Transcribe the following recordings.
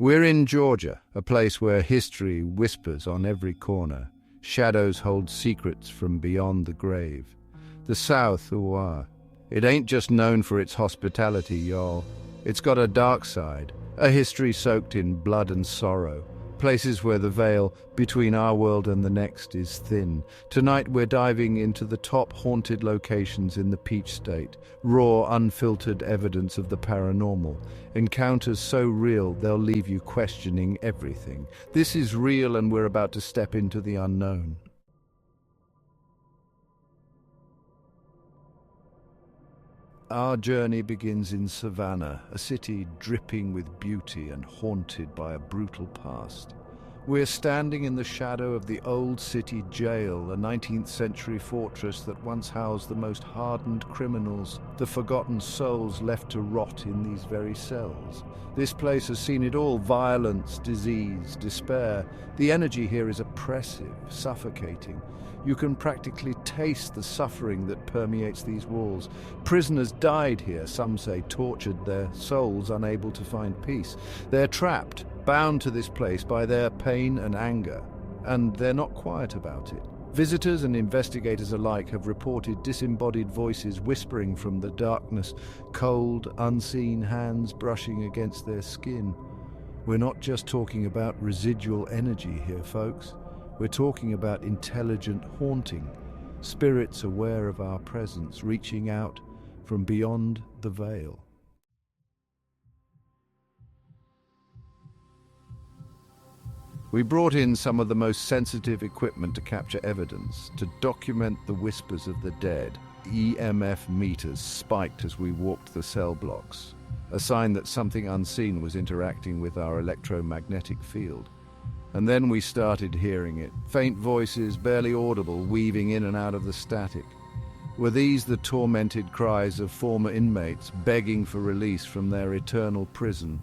We're in Georgia, a place where history whispers on every corner. Shadows hold secrets from beyond the grave. The South, it ain't just known for its hospitality, y'all. It's got a dark side, a history soaked in blood and sorrow. Places where the veil between our world and the next is thin. Tonight we're diving into the top haunted locations in the Peach State. Raw, unfiltered evidence of the paranormal. Encounters so real they'll leave you questioning everything. This is real, and we're about to step into the unknown. Our journey begins in Savannah, a city dripping with beauty and haunted by a brutal past. We're standing in the shadow of the old city jail, a 19th century fortress that once housed the most hardened criminals, the forgotten souls left to rot in these very cells. This place has seen it all: violence, disease, despair. The energy here is oppressive, suffocating. You can practically taste the suffering that permeates these walls. Prisoners died here, some say tortured, their souls unable to find peace. They're trapped, bound to this place by their pain and anger, and they're not quiet about it. Visitors and investigators alike have reported disembodied voices whispering from the darkness, cold, unseen hands brushing against their skin. We're not just talking about residual energy here, folks. We're talking about intelligent haunting, spirits aware of our presence, reaching out from beyond the veil. We brought in some of the most sensitive equipment to capture evidence, to document the whispers of the dead. EMF meters spiked as we walked the cell blocks, a sign that something unseen was interacting with our electromagnetic field. And then we started hearing it, faint voices, barely audible, weaving in and out of the static. Were these the tormented cries of former inmates begging for release from their eternal prison?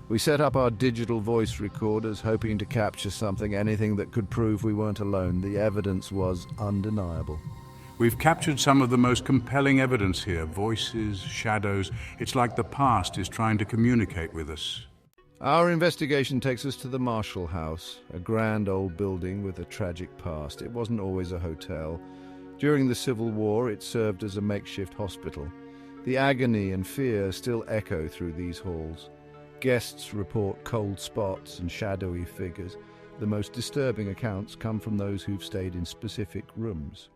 We set up our digital voice recorders, hoping to capture something, anything that could prove we weren't alone. The evidence was undeniable. We've captured some of the most compelling evidence here. Voices, shadows. It's like the past is trying to communicate with us. Our investigation takes us to the Marshall House, a grand old building with a tragic past. It wasn't always a hotel. During the Civil War, it served as a makeshift hospital. The agony and fear still echo through these halls. Guests report cold spots and shadowy figures. The most disturbing accounts come from those who've stayed in specific rooms.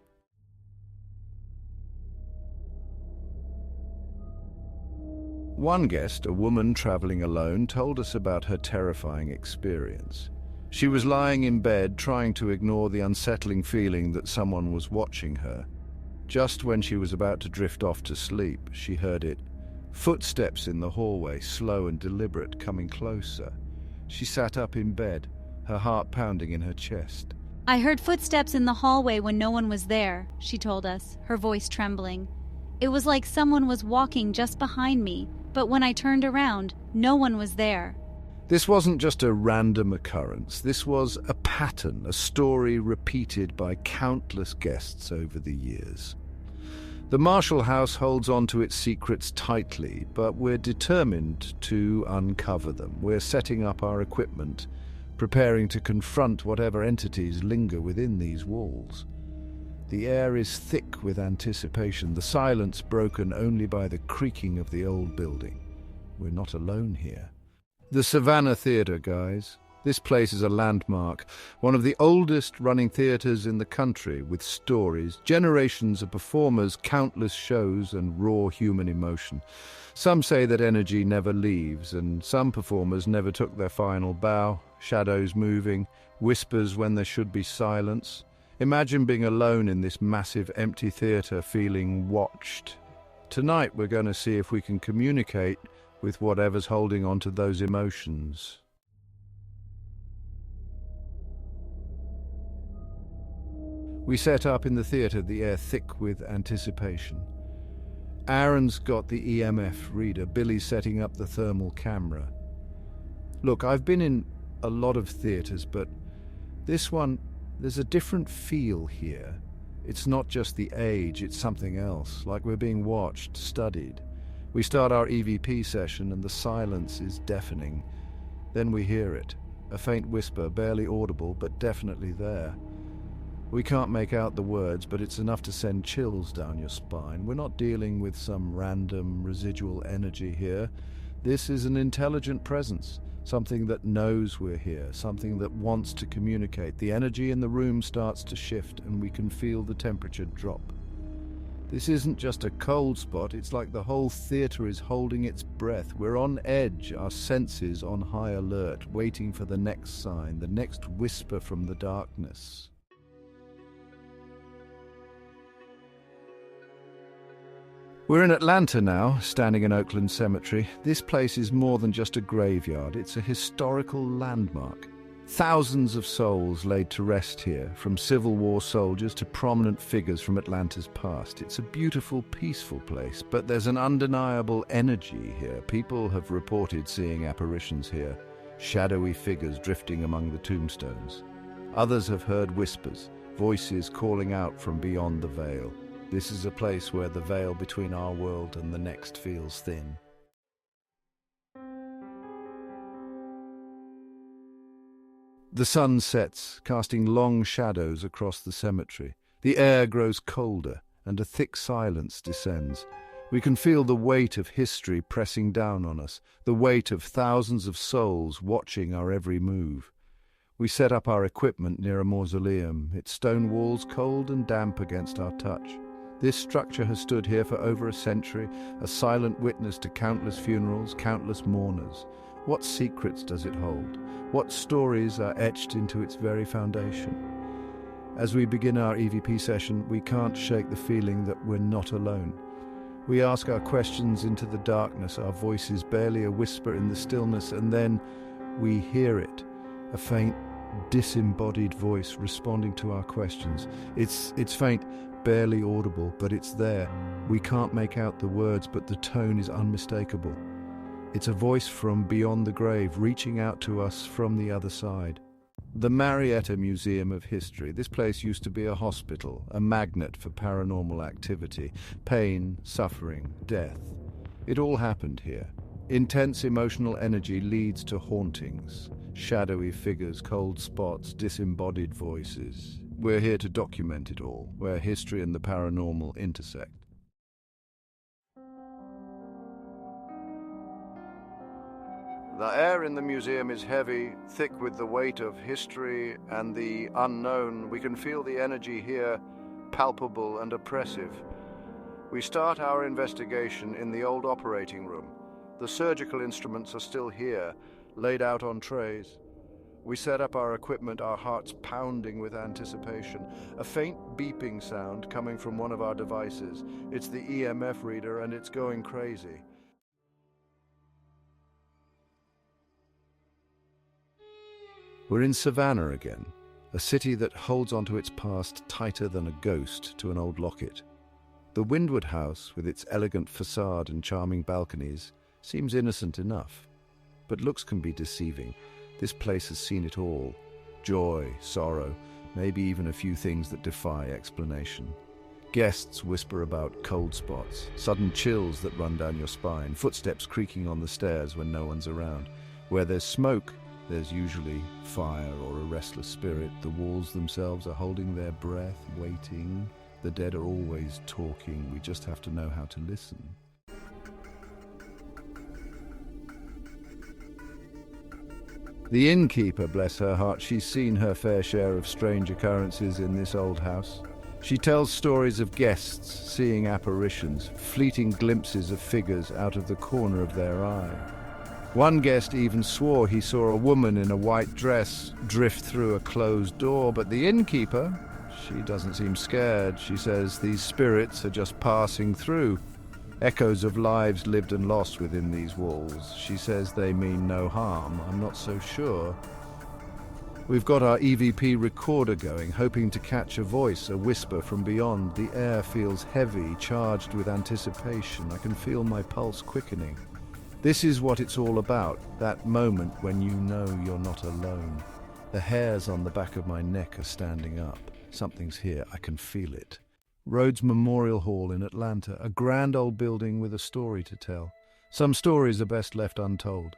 One guest, a woman traveling alone, told us about her terrifying experience. She was lying in bed, trying to ignore the unsettling feeling that someone was watching her. Just when she was about to drift off to sleep, she heard it. Footsteps in the hallway, slow and deliberate, coming closer. She sat up in bed, her heart pounding in her chest. "I heard footsteps in the hallway when no one was there," she told us, her voice trembling. "It was like someone was walking just behind me, but when I turned around, no one was there." This wasn't just a random occurrence. This was a pattern, a story repeated by countless guests over the years. The Marshall House holds on to its secrets tightly, but we're determined to uncover them. We're setting up our equipment, preparing to confront whatever entities linger within these walls. The air is thick with anticipation, the silence broken only by the creaking of the old building. We're not alone here. The Savannah Theatre, guys. This place is a landmark, one of the oldest running theatres in the country, with stories, generations of performers, countless shows, and raw human emotion. Some say that energy never leaves, and some performers never took their final bow, shadows moving, whispers when there should be silence. Imagine being alone in this massive empty theatre, feeling watched. Tonight we're going to see if we can communicate with whatever's holding on to those emotions. We set up in the theatre, the air thick with anticipation. Aaron's got the EMF reader, Billy's setting up the thermal camera. Look, I've been in a lot of theatres, but this one, there's a different feel here. It's not just the age, it's something else, like we're being watched, studied. We start our EVP session and the silence is deafening. Then we hear it, a faint whisper, barely audible, but definitely there. We can't make out the words, but it's enough to send chills down your spine. We're not dealing with some random residual energy here. This is an intelligent presence, something that knows we're here, something that wants to communicate. The energy in the room starts to shift, and we can feel the temperature drop. This isn't just a cold spot, it's like the whole theatre is holding its breath. We're on edge, our senses on high alert, waiting for the next sign, the next whisper from the darkness. We're in Atlanta now, standing in Oakland Cemetery. This place is more than just a graveyard, it's a historical landmark. Thousands of souls laid to rest here, from Civil War soldiers to prominent figures from Atlanta's past. It's a beautiful, peaceful place, but there's an undeniable energy here. People have reported seeing apparitions here, shadowy figures drifting among the tombstones. Others have heard whispers, voices calling out from beyond the veil. This is a place where the veil between our world and the next feels thin. The sun sets, casting long shadows across the cemetery. The air grows colder, and a thick silence descends. We can feel the weight of history pressing down on us, the weight of thousands of souls watching our every move. We set up our equipment near a mausoleum, its stone walls cold and damp against our touch. This structure has stood here for over a century, a silent witness to countless funerals, countless mourners. What secrets does it hold? What stories are etched into its very foundation? As we begin our EVP session, we can't shake the feeling that we're not alone. We ask our questions into the darkness, our voices barely a whisper in the stillness, and then we hear it, a faint, disembodied voice responding to our questions. It's faint, barely audible, but it's there. We can't make out the words, but the tone is unmistakable. It's a voice from beyond the grave, reaching out to us from the other side. The Marietta Museum of History. This place used to be a hospital, a magnet for paranormal activity, pain, suffering, death. It all happened here. Intense emotional energy leads to hauntings, shadowy figures, cold spots, disembodied voices. We're here to document it all, where history and the paranormal intersect. The air in the museum is heavy, thick with the weight of history and the unknown. We can feel the energy here, palpable and oppressive. We start our investigation in the old operating room. The surgical instruments are still here, laid out on trays. We set up our equipment, our hearts pounding with anticipation. A faint beeping sound coming from one of our devices. It's the EMF reader, and it's going crazy. We're in Savannah again, a city that holds onto its past tighter than a ghost to an old locket. The Windward House, with its elegant facade and charming balconies, seems innocent enough. But looks can be deceiving. This place has seen it all. Joy, sorrow, maybe even a few things that defy explanation. Guests whisper about cold spots, sudden chills that run down your spine, footsteps creaking on the stairs when no one's around. Where there's smoke, there's usually fire or a restless spirit. The walls themselves are holding their breath, waiting. The dead are always talking. We just have to know how to listen. The innkeeper, bless her heart, she's seen her fair share of strange occurrences in this old house. She tells stories of guests seeing apparitions, fleeting glimpses of figures out of the corner of their eye. One guest even swore he saw a woman in a white dress drift through a closed door, but the innkeeper, she doesn't seem scared. She says these spirits are just passing through. Echoes of lives lived and lost within these walls. She says they mean no harm. I'm not so sure. We've got our EVP recorder going, hoping to catch a voice, a whisper from beyond. The air feels heavy, charged with anticipation. I can feel my pulse quickening. This is what it's all about, that moment when you know you're not alone. The hairs on the back of my neck are standing up. Something's here, I can feel it. Rhodes Memorial Hall in Atlanta, a grand old building with a story to tell. Some stories are best left untold.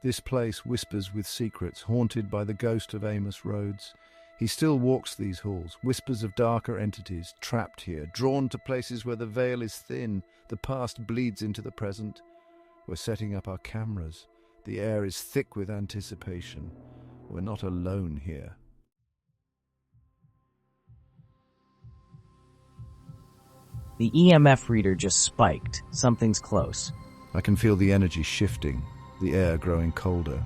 This place whispers with secrets, haunted by the ghost of Amos Rhodes. He still walks these halls, whispers of darker entities, trapped here, drawn to places where the veil is thin, the past bleeds into the present. We're setting up our cameras. The air is thick with anticipation. We're not alone here. The EMF reader just spiked. Something's close. I can feel the energy shifting, the air growing colder.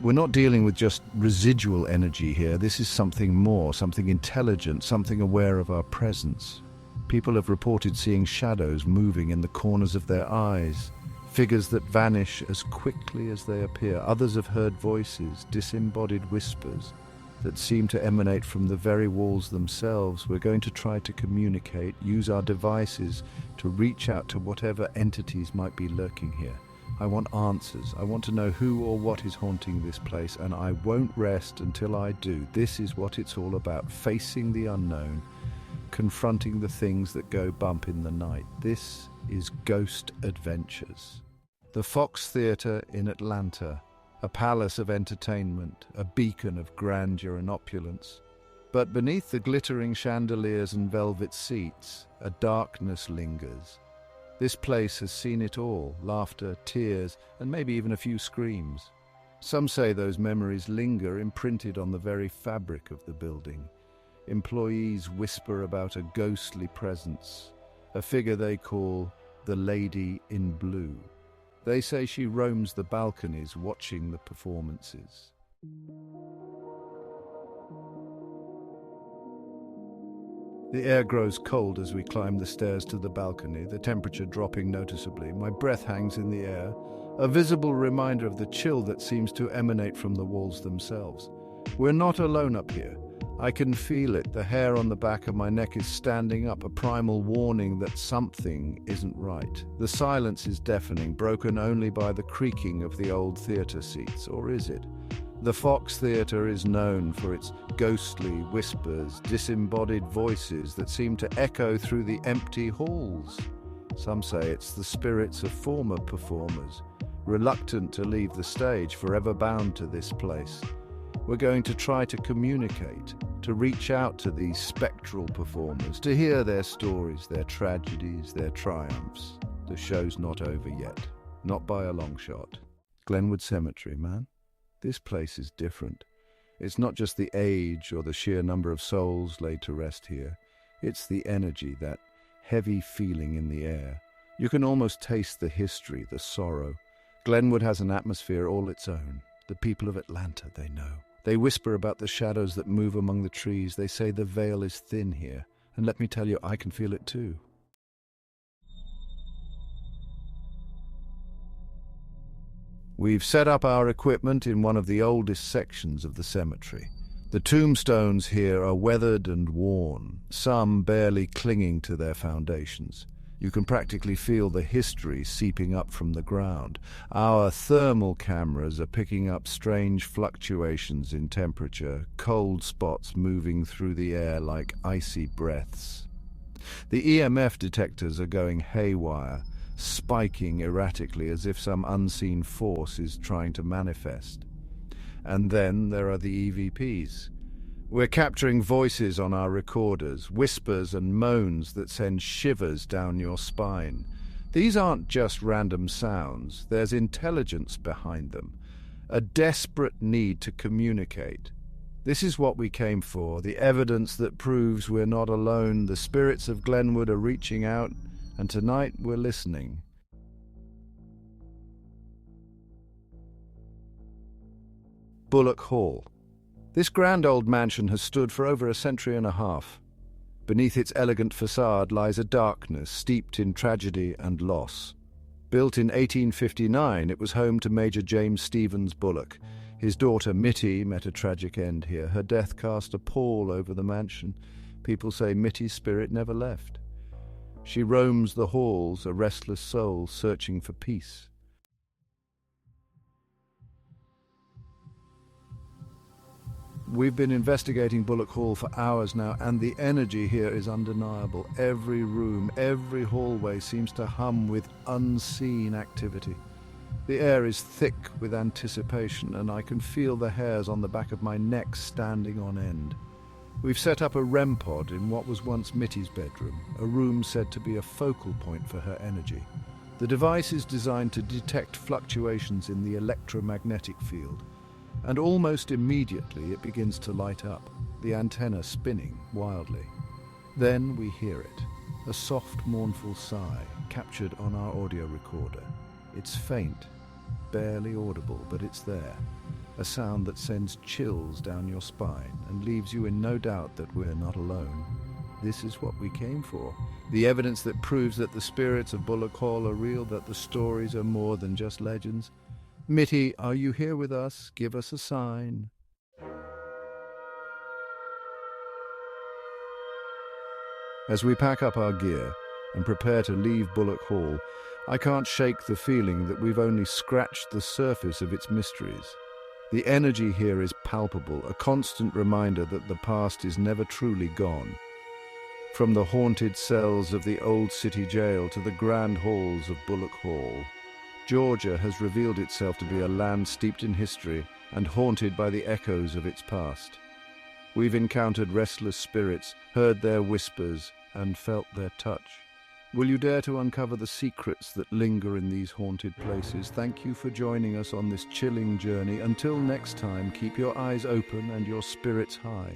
We're not dealing with just residual energy here. This is something more, something intelligent, something aware of our presence. People have reported seeing shadows moving in the corners of their eyes, figures that vanish as quickly as they appear. Others have heard voices, disembodied whispers, that seem to emanate from the very walls themselves. We're going to try to communicate, use our devices to reach out to whatever entities might be lurking here. I want answers. I want to know who or what is haunting this place, and I won't rest until I do. This is what it's all about, facing the unknown, confronting the things that go bump in the night. This is Ghost Adventures. The Fox Theatre in Atlanta, a palace of entertainment, a beacon of grandeur and opulence. But beneath the glittering chandeliers and velvet seats, a darkness lingers. This place has seen it all, laughter, tears, and maybe even a few screams. Some say those memories linger imprinted on the very fabric of the building. Employees whisper about a ghostly presence, a figure they call the Lady in Blue. They say she roams the balconies watching the performances. The air grows cold as we climb the stairs to the balcony, the temperature dropping noticeably. My breath hangs in the air, a visible reminder of the chill that seems to emanate from the walls themselves. We're not alone up here. I can feel it. The hair on the back of my neck is standing up, a primal warning that something isn't right. The silence is deafening, broken only by the creaking of the old theatre seats. Or is it? The Fox Theatre is known for its ghostly whispers, disembodied voices that seem to echo through the empty halls. Some say it's the spirits of former performers, reluctant to leave the stage, forever bound to this place. We're going to try to communicate, to reach out to these spectral performers, to hear their stories, their tragedies, their triumphs. The show's not over yet, not by a long shot. Glenwood Cemetery, man. This place is different. It's not just the age or the sheer number of souls laid to rest here. It's the energy, that heavy feeling in the air. You can almost taste the history, the sorrow. Glenwood has an atmosphere all its own. The people of Atlanta, they know. They whisper about the shadows that move among the trees. They say the veil is thin here. And let me tell you, I can feel it too. We've set up our equipment in one of the oldest sections of the cemetery. The tombstones here are weathered and worn, some barely clinging to their foundations. You can practically feel the history seeping up from the ground. Our thermal cameras are picking up strange fluctuations in temperature, cold spots moving through the air like icy breaths. The EMF detectors are going haywire, spiking erratically as if some unseen force is trying to manifest. And then there are the EVPs. We're capturing voices on our recorders, whispers and moans that send shivers down your spine. These aren't just random sounds. There's intelligence behind them, a desperate need to communicate. This is what we came for, the evidence that proves we're not alone. The spirits of Glenwood are reaching out, and tonight we're listening. Bulloch Hall. This grand old mansion has stood for over a century and a half. Beneath its elegant facade lies a darkness steeped in tragedy and loss. Built in 1859, it was home to Major James Stevens Bullock. His daughter Mitty met a tragic end here. Her death cast a pall over the mansion. People say Mitty's spirit never left. She roams the halls, a restless soul searching for peace. We've been investigating Bulloch Hall for hours now, and the energy here is undeniable. Every room, every hallway seems to hum with unseen activity. The air is thick with anticipation, and I can feel the hairs on the back of my neck standing on end. We've set up a REM pod in what was once Mitty's bedroom, a room said to be a focal point for her energy. The device is designed to detect fluctuations in the electromagnetic field, and almost immediately it begins to light up, the antenna spinning wildly. Then we hear it, a soft, mournful sigh captured on our audio recorder. It's faint, barely audible, but it's there. A sound that sends chills down your spine and leaves you in no doubt that we're not alone. This is what we came for. The evidence that proves that the spirits of Bulloch Hall are real, that the stories are more than just legends. Mitty, are you here with us? Give us a sign. As we pack up our gear and prepare to leave Bulloch Hall, I can't shake the feeling that we've only scratched the surface of its mysteries. The energy here is palpable, a constant reminder that the past is never truly gone. From the haunted cells of the old city jail to the grand halls of Bulloch Hall, Georgia has revealed itself to be a land steeped in history and haunted by the echoes of its past. We've encountered restless spirits, heard their whispers, and felt their touch. Will you dare to uncover the secrets that linger in these haunted places? Thank you for joining us on this chilling journey. Until next time, keep your eyes open and your spirits high.